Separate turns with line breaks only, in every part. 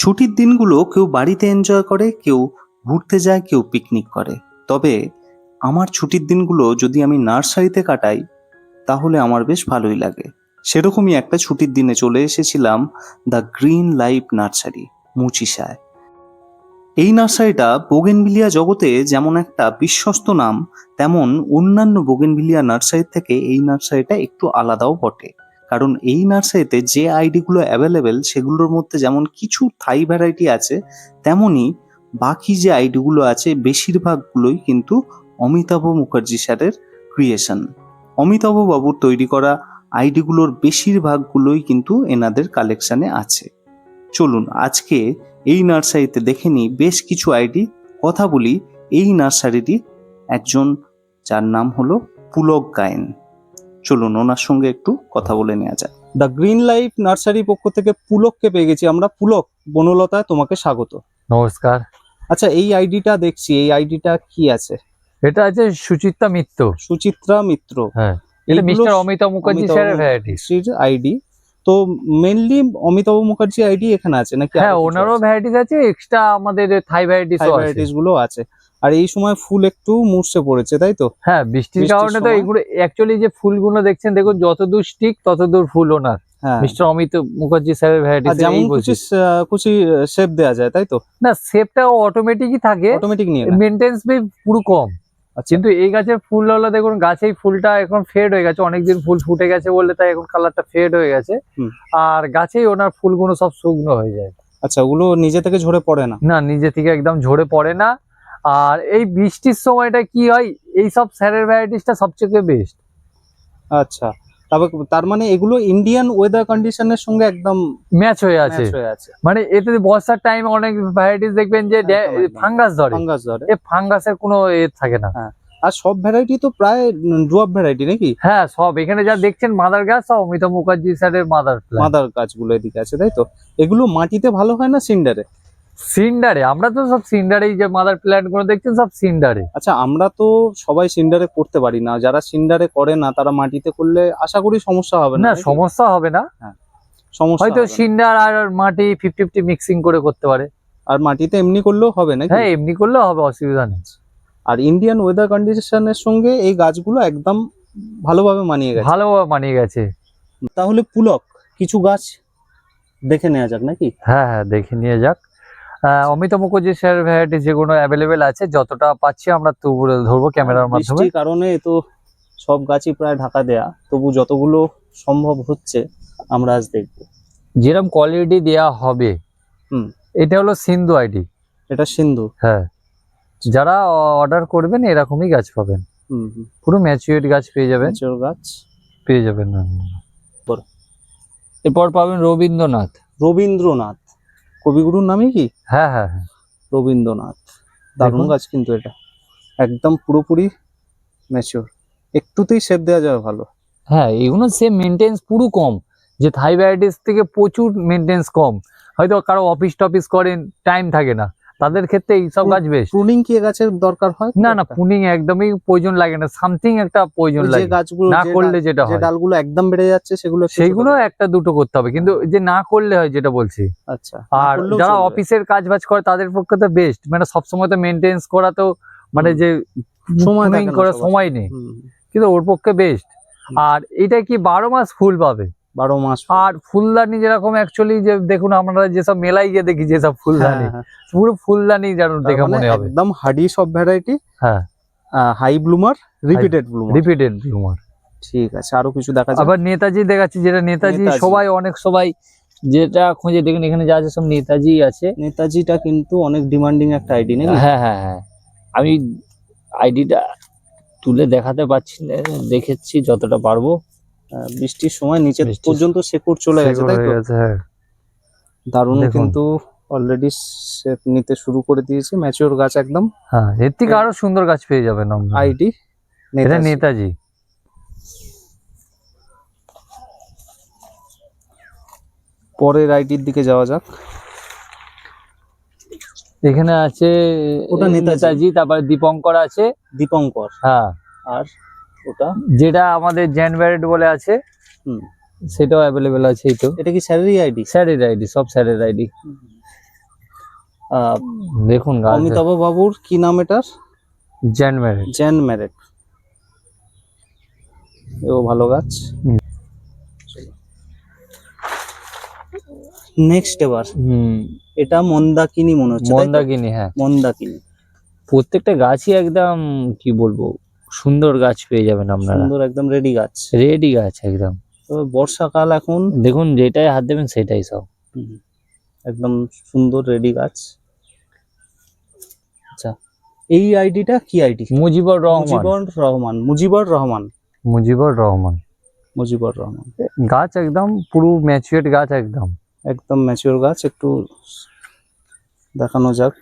ছুটির দিনগুলো কেউ বাড়িতে এনজয় করে, কেউ ঘুরতে যায়, কেউ পিকনিক করে। তবে আমার ছুটির দিনগুলো যদি আমি নার্সারিতে কাটাই তাহলে আমার বেশ ভালোই লাগে। সেরকমই একটা ছুটির দিনে চলে এসেছিলাম দ্য গ্রিন লাইফ নার্সারি, মুচিসায়। এই নার্সারিটা বোগেনভিলিয়া জগতে যেমন একটা বিশ্বস্ত নাম, তেমন অন্যান্য বোগেনভিলিয়া নার্সারির থেকে এই নার্সারিটা একটু আলাদাও বটে। কারণ এই নার্সারিতে যে আইডিগুলো অ্যাভেলেবেল সেগুলোর মধ্যে যেমন কিছু থাই ভ্যারাইটি আছে, তেমনই বাকি যে আইডিগুলো আছে বেশিরভাগগুলোই কিন্তু অমিতাভ মুখার্জি স্যারের ক্রিয়েশন। অমিতাভ বাবুর তৈরি করা আইডিগুলোর বেশিরভাগগুলোই কিন্তু এনাদের কালেকশনে আছে। চলুন আজকে এই নার্সারিতে দেখে নিই বেশ কিছু আইডি। কথা বলি এই নার্সারিটি একজন, যার নাম হলো পুলক গায়েন। চলুন ওনার সঙ্গে একটু কথা বলে নেওয়া যায়। দ্য গ্রিন লাইফ নার্সারি পক্ষ থেকে পুলককে পেয়ে গেছি আমরা। পুলক, বনলতায় তোমাকে স্বাগত।
নমস্কার।
আচ্ছা, এই আইডিটা দেখছি, এই আইডিটা কি আছে?
এটা আছে সুচিত্রা মিত্র।
সুচিত্রা মিত্র,
হ্যাঁ, এটা মিস্টার অমিতাভ মুখার্জি স্যারের ভ্যারাইটিস
আইডি। তো মেইনলি অমিতাভ মুখার্জি আইডি এখানে আছে নাকি?
হ্যাঁ, ওনারও ভ্যারাইটিস আছে, এক্সট্রা আমাদের থাই ভ্যারাইটিস
গুলো আছে। আর এই সময় ফুল একটু মুছড়ে পড়েছে, তাই তো?
হ্যাঁ, বৃষ্টির কারণে তো এগুলো অ্যাকচুয়ালি যে ফুলগুলো দেখছেন, দেখুন যতদূর স্টিক ততদূর ফুল ওনার। মিস্টার অমিতাভ মুখার্জি স্যারের ভ্যারাইটিস
যেমন কুচি শেপ দেয়া যায়, তাই তো?
না, শেপটাও অটোমেটিকই থাকে,
অটোমেটিক নিয়ে
মেইনটেন্স বি পুরো কম। কিন্তু এই গাছের ফুল হলো দেখুন, গাছেই ফুলটা এখন ফেড হয়ে গেছে, অনেকদিন ফুল ফুটে গেছে বললে তাই এখন কালারটা ফেড হয়ে গেছে। আর গাছেই ওনার ফুলগুলো সব শুকনো হয়ে যায়।
আচ্ছা, ওগুলো নিজে থেকে ঝরে পড়ে না?
না, নিজে থেকে একদম ঝরে পড়ে না। আর এই বৃষ্টির সময়টা কি হয়, এই সব স্যারের ভ্যারাইটিসটা সবচেয়ে বেস্ট।
আচ্ছা, তবে তার মানে এগুলো ইন্ডিয়ান ওয়েদার কন্ডিশনের সঙ্গে একদম
ম্যাচ হয়ে আছে। মানে এতে বর্ষার টাইমে অনেক ভ্যারাইটিস দেখবেন যে ফাঙ্গাস ধরে, এই ফাঙ্গাসের কোনো থাকে না।
আর সব ভ্যারাইটি তো প্রায় ডুয়ার্ফ ভ্যারাইটি নাকি?
হ্যাঁ, সব এখানে যা দেখছেন মাদার গাছ সব অমিতাভ মুখার্জি স্যারের মাদার
গাছগুলো এদিকে আছে, তাই তো? এগুলো মাটিতে ভালো হয় না সিন্ডারে?
সিন্ডারে, আমরা তো সব সিন্ডারেই, যে মাদার প্ল্যান্ট গুলো দেখছেন সব সিন্ডারে।
আচ্ছা, আমরা তো সবাই সিন্ডারে করতে পারি না, যারা সিন্ডারে করে না তারা মাটিতে করলে আশা করি সমস্যা হবে না?
সমস্যা হবে না।
হ্যাঁ, সমস্যা
হয়তো সিন্ডার আর মাটি 50-50 মিক্সিং করে করতে পারে।
আর মাটিতে এমনি করলেও হবে নাকি?
হ্যাঁ, এমনি করলেও হবে, অসুবিধা নেই।
আর ইন্ডিয়ান ওয়েদার কন্ডিশনের সঙ্গে এই গাছগুলো একদম ভালোভাবে মানিয়ে গেছে। তাহলে পুলক, কিছু গাছ দেখে নেওয়া যাক নাকি?
হ্যাঁ, দেখে নিয়ে যাক। অমিতাভ মুখার্জি স্যারের ভ্যারাইটি যেগুলো অ্যাভেলেবেল আছে, যতটা পাচ্ছি আমরা তুলে ধরবো ক্যামেরার মাধ্যমে।
বৃষ্টির কারণে তো সব গাছই প্রায় ঢাকা দেয়া, তবু যতগুলো সম্ভব হচ্ছে আমরা আজ দেখবো।
যেরকম কোয়ালিটি দেয়া হবে। এটা হলো সিন্ধু আইডি।
এটা সিন্ধু? হ্যাঁ,
যারা অর্ডার করবেন এরকমই গাছ পাবেন। পুরো ম্যাচিউরড গাছ পেয়ে যাবেন। না, এরপর পাবেন রবীন্দ্রনাথ
কবিগুরুর নামে কি?
হ্যাঁ,
রবীন্দ্রনাথ, দারুণ গাছ কিন্তু এটা একদম পুরোপুরি ম্যাচিউর, একটুতেই শেপ দেওয়া যাবে ভালো।
হ্যাঁ, এগুলো সেম মেনটেন্স পুরো কম, যে থাই ভ্যারাইটিস থেকে প্রচুর মেনটেন্স কম। হয়তো কারো অফিস টফিস করেন, টাইম থাকে না, তাদের ক্ষেত্রে এইসব গাছ বেশ।
প্রুনিং কি গাছের দরকার হয়?
না, প্রুনিং একদমই প্রয়োজন লাগে না, সামথিং একটা প্রয়োজন লাগে।
গাছগুলো
না করলে যেটা হয়,
ডালগুলো একদম বেড়ে যাচ্ছে
সেগুলো একটা দুটো করতে হবে, কিন্তু যে না করলে হয় যেটা বলছি।
আচ্ছা,
আর যারা অফিসের কাজ বাজ করে তাদের পক্ষে তো বেস্ট, মানে সবসময় তো মেনটেন্স করা তো, মানে যে সময় নেই, কিন্তু ওর পক্ষে বেস্ট। আর এটা কি 12 মাস ফুল পাবে,
12 মাস।
আর ফুলদানি যেরকম অ্যাকচুয়ালি যে দেখুন আমরা যেসব মেলায় গিয়ে দেখি যেসব ফুলদানি, পুরো ফুলদানি যেন দেখে মনে হবে
একদম হার্ডি সব ভ্যারাইটি।
হ্যাঁ,
হাই ব্লুমার, রিপিটেড ব্লুমার। ঠিক আছে, আরো কিছু দেখা যাবে।
আবার নেতাজি দেখাচ্ছি, যেটা নেতাজি সবাই যেটা খুঁজে দেখেন, এখানে যা আছে সব নেতাজি আছে।
নেতাজিটা কিন্তু অনেক ডিমান্ডিং একটা আইডি নাকি?
হ্যাঁ, আমি আইডিটা তুলে দেখাতে পারছি না, দেখেছি যতটা পারবো।
বৃষ্টির সময় নিচে পর্যন্ত শেকড় চলে গেছে, তাই তো? দারুণ, কিন্তু অলরেডি শেপ নিতে শুরু করে দিয়েছে, ম্যাচিওর গাছ একদম।
হ্যাঁ, এর থেকে আরো সুন্দর গাছ পেয়ে যাবেন
আইডি।
এটা নেতাজি।
পরের আইডির দিকে যাওয়া যাক।
এখানে আছে
ওটা নেতাজি,
তারপরে দীপঙ্কর আছে। হ্যাঁ,
আর ওটা
যেটা আমাদের জেন ভ্যারাইটি বলে আছে, সেটাও অ্যাভেলেবেল আছে। এই তো,
এটা কি স্যারেরই আইডি?
স্যারের আইডি, সব স্যারের আইডি। দেখুন গাছ
অমিতাভ বাবুর কি নাম এটার?
Gen married.
জ্যান ম্যারেট, এও ভালো গাছ।
হুম।
নেক্সট এবার এটা মন্দাকিনী মনে হচ্ছে, তাই তো?
মন্দাকিনী, হ্যাঁ।
মন্দাকিনী,
প্রত্যেকটা গাছই একদম কি বলবো, সুন্দর গাছ পেয়ে যাবেন আপনারা,
সুন্দর একদম রেডি গাছ।
রেডি গাছ একদম।
তো বর্ষাকাল এখন,
দেখুন যেটাই হাত দেবেন সেটাই সব।
একদম সুন্দর রেডি গাছ। আচ্ছা, এই আইডিটা কি আইডি?
মুজিবুর রহমান।
মুজিবুর রহমান, মুজিবুর রহমান,
মুজিবুর রহমান।
মুজিবুর রহমান।
গাছ একদম পুরো ম্যাচিউরড গাছ, একদম
একদম ম্যাচিওর গাছ। একটু দেখানো যাক।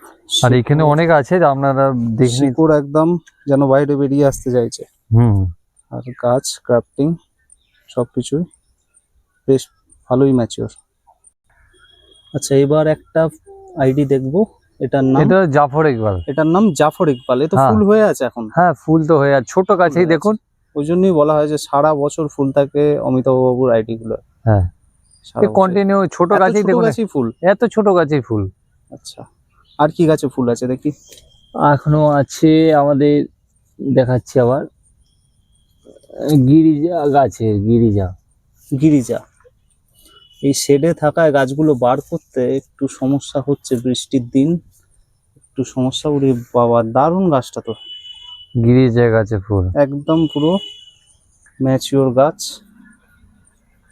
আর এখানে অনেক আছে আপনারা দেখে নিন।
শিকড় একদম যেন বাইরে বেরিয়ে আসতে চাইছে। আর গাছ ক্রাফটিং সবকিছুই বেশ ভালোই ম্যাচিওর। আচ্ছা, এবার একটা আইডি দেখবো, এটার নাম,
এটা জাফর ইকবাল।
এটার নাম জাফর ইকবাল। এ তো
হ্যাঁ।
ফুল হয়ে আছে এখন।
হ্যাঁ, ফুল তো হয়ে আছে, ছোট গাছেই
হয়ে
দেখুন।
ওই জন্যই বলা হয় যে সারা বছর ফুল থাকে অমিতাভ বাবুর আইডি গুলো।
হ্যাঁ,
সারা বছর।
কন্টিনিউ ছোট
এত
গাছেই
ছোট
দেখুন,
গাছেই ফুল।
এত ছোট গাছেই ফুল।
আচ্ছা, আর কি গাছে ফুল আছে দেখি?
এখনো আছে আমাদের, দেখাচ্ছি আবার, গিরিজা গাছের গিরিজা।
গিরিজা। এই শেডে থাকায় গাছগুলো বার করতে একটু সমস্যা হচ্ছে, বৃষ্টির দিন একটু সমস্যা। উড়ে বাবা, দারুণ গাছটা তো,
গিরিজা গাছে ফুল
একদম পুরো ম্যাচিওর গাছ,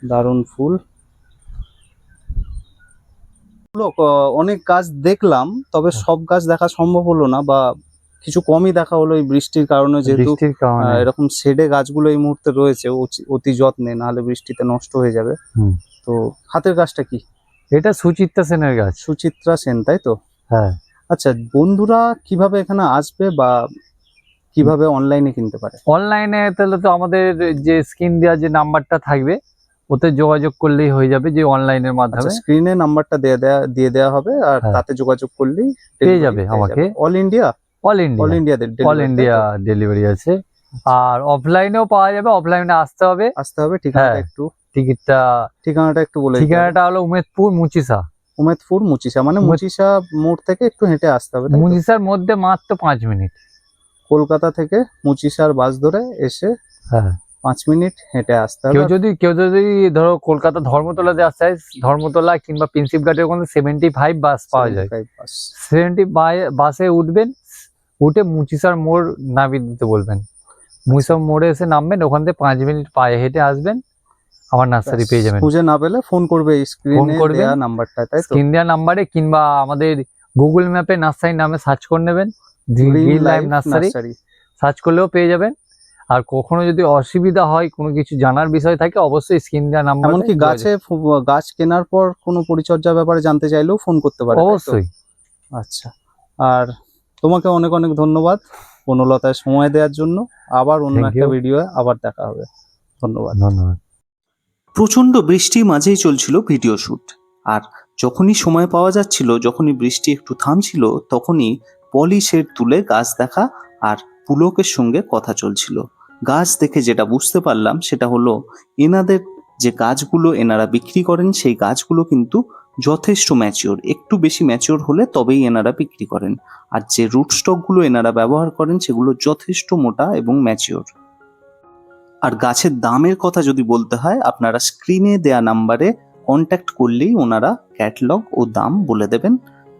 দারুণ ফুল। অনেক গাছ দেখলাম, তবে সব গাছ দেখা সম্ভব হলো না, বা কিছু কমই দেখা হলো এই বৃষ্টির কারণে। যেহেতু
বৃষ্টির কারণে।
এরকম শেডে গাছগুলো এই মুহূর্তে রয়েছে অতি যত্নে, নাহলে বৃষ্টিতে নষ্ট হয়ে যাবে। তো হাতের গাছটা কি?
এটা সুচিত্রা সেনের গাছ।
সুচিত্রা সেন, তাই তো?
হ্যাঁ।
আচ্ছা, বন্ধুরা কিভাবে এখানে আসবে বা কিভাবে অনলাইনে কিনতে পারে?
অনলাইনে তাহলে তো আমাদের যে স্ক্রিন দেওয়া যে নাম্বারটা থাকবে ওতে যোগাযোগ করলেই হয়ে যাবে, যে অনলাইনের মাধ্যমে।
স্ক্রিনে নাম্বারটা দিয়ে দেওয়া হবে, আর
হ্যাঁ।
তাতে যোগাযোগ করলেই
পেয়ে যাবে আমাকে।
All India,
all
all
India,
India,
all India delivery আছে। আর অফলাইনেও পাওয়া যাবে, অফলাইনে আসতে হবে।
ঠিকানাটা
হ্যাঁ।
একটু,
ঠিকানাটা
একটু বলে দিতে হবে।
ঠিকানাটা হলো উমেদপুর মুচিসা।
উমেদপুর মুচিসা, মানে মুচিসা মোড় থেকে একটু হেঁটে আসতে হবে, তাই তো?
মুচিসার মধ্যে মাত্র 5 মিনিট।
কলকাতা থেকে মুচিসার বাস ধরে এসে
হ্যাঁ
5 মিনিট হেঁটে আসতে হবে।
কেউ যদি ধরো কলকাতা ধর্মতলাতে আসতে হয়, ধর্মতলা কিংবা প্রিন্সিপ ঘাটের ওখানে 75 বাস পাওয়া যায়।
75 বাস।
70 বাসে উঠবেন, উঠে মুচিসার মোড় নামিয়ে দিতে বলবেন। মুচিসার মোড়ে এসে নামবেন, ওখান থেকে 5 মিনিট পায়ে হেঁটে আসবেন, আমার নার্সারি পেয়ে যাবেন।
খুঁজে না পেলে ফোন করবে এই স্ক্রিনে দেয়া নাম্বারটা, তাই তো?
স্ক্রিন দেওয়া নাম্বারে, কিংবা আমাদের গুগল ম্যাপে নার্সারি নামে সার্চ করে নেবেন, গ্রিন লাইফ নার্সারি সার্চ করলেও পেয়ে যাবেন। আর কখনো যদি অসুবিধা হয়, কোনো কিছু জানার বিষয় থাকে, অবশ্যই স্ক্রিন দেওয়া নাম্বার।
এমনকি গাছ কেনার পর কোনো পরিচর্যার ব্যাপারে জানতে চাইলেও ফোন করতে পারে,
অবশ্যই।
আচ্ছা, আর তোমাকে অনেক অনেক ধন্যবাদ বনলতায় সময় দেওয়ার জন্য। আবার অন্য একটা ভিডিও আবার দেখা হবে। ধন্যবাদ। প্রচন্ড বৃষ্টির মাঝেই চলছিল ভিডিও শুট, আর যখনই সময় পাওয়া যাচ্ছিল, যখনই বৃষ্টি একটু থামছিল, তখনই পলি শেড তুলে গাছ দেখা আর পুলকের সঙ্গে কথা চলছিল। গাছ দেখে যেটা বুঝতে পারলাম সেটা হলো, এনাদের যে গাছগুলো এনারা বিক্রি করেন সেই গাছগুলো কিন্তু যথেষ্ট ম্যাচিওর, একটু বেশি ম্যাচিওর হলে তবেই এনারা বিক্রি করেন। আর যে রুট স্টকগুলো এনারা ব্যবহার করেন সেগুলো যথেষ্ট মোটা এবং ম্যাচিওর। আর গাছের দামের কথা যদি বলতে হয়, আপনারা স্ক্রিনে দেয়া নাম্বারে কন্ট্যাক্ট করলেই ওনারা ক্যাটালগ ও দাম বলে দেবেন।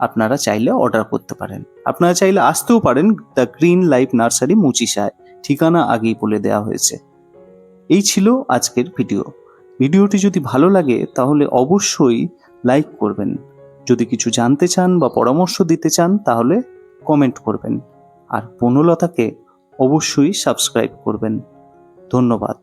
আপনারা চাইলে অর্ডার করতে পারেন, আপনারা চাইলে আসতেও পারেন দ্য গ্রিন লাইফ নার্সারি মুচিসায়, ঠিকানা আগেই বলে দেওয়া হয়েছে। এই ছিল আজকের ভিডিওটি যদি ভালো লাগে তাহলে অবশ্যই লাইক করবেন। যদি কিছু জানতে চান বা পরামর্শ দিতে চান তাহলে কমেন্ট করবেন, আর বনলতাকে অবশ্যই সাবস্ক্রাইব করবেন। ধন্যবাদ।